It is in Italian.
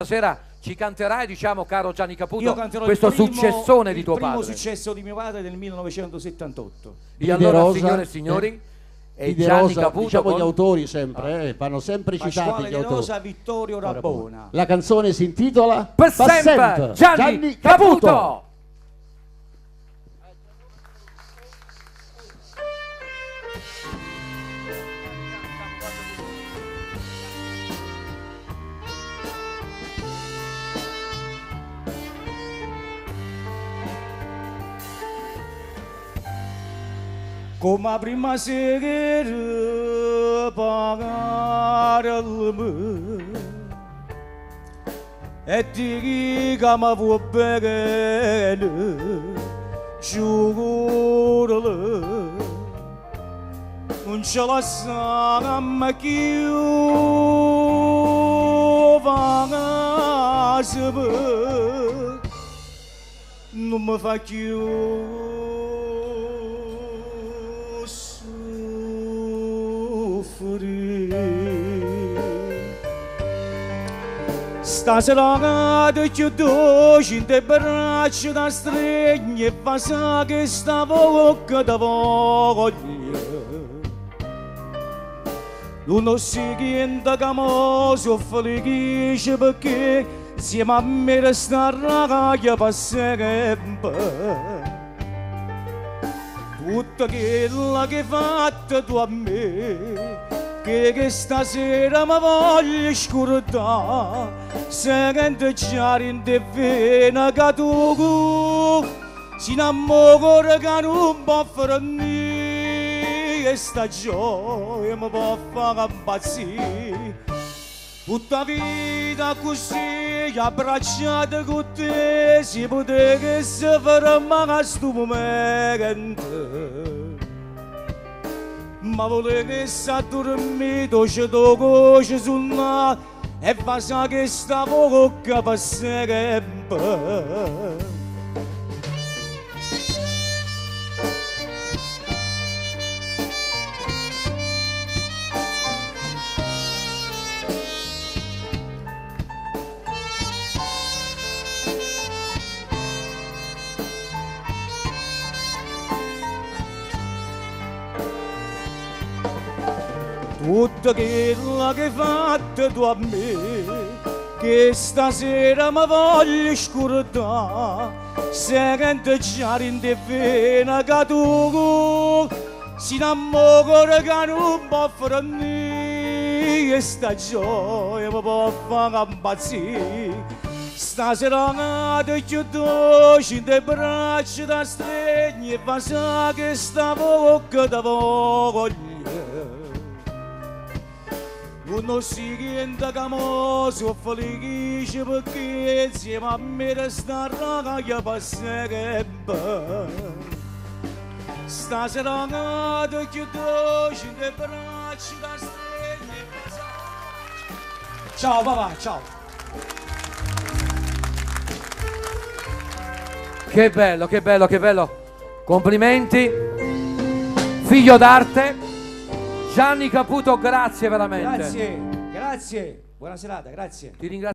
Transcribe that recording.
stasera ci canterai, diciamo, caro Gianni Caputo, Io canterò questo successone di tuo padre. Il primo successo di mio padre del 1978. E allora, signore e signori, e Gianni Caputo, diciamo gli autori sempre, vanno sempre citati Pasquale gli De autori. Rosa, Vittorio Rabona. La canzone si intitola Per sempre, Gianni Caputo. Come prima sera pagarelmi e ti chiama fu bene giurale non ce la sa ma chi va non mi fa più Stasera ti chiudo in te braccia da stregni e passa che stavo che da voglia. Non si chiede che mo sono felice perché insieme a me resta ragazza per sempre. Tutto quello che hai fatto tu a me, che stasera mi voglio scordare, se che già in te vena che tu si innamora che non può fare niente, e sta gioia mi può fare impazzire. Tutta vita così abbracciata con te, si poteva fermare a sto momento. Ma volevo che sta dormito, ci tocco, ci suona e fa sa che stavo con per sempre. Tutto quello che hai fatto tu a me, che stasera mi voglio scordare, se che già in te vena che tu si innamora che non può fare niente, e sta gioia mi può fare impazzire. Stasera ti chiudo in te braccia da stregni e fa sa che stavo che da voglia. Non si chiede che mo sono felice perché insieme a me resta ragazza per sempre. Stasera ti chiudo in te braccia da stregni. Ciao papà, ciao. Che bello, che bello, che bello. Complimenti. Figlio d'arte. Gianni Caputo, grazie veramente. Grazie, grazie. Buona serata, grazie. Ti ringrazio.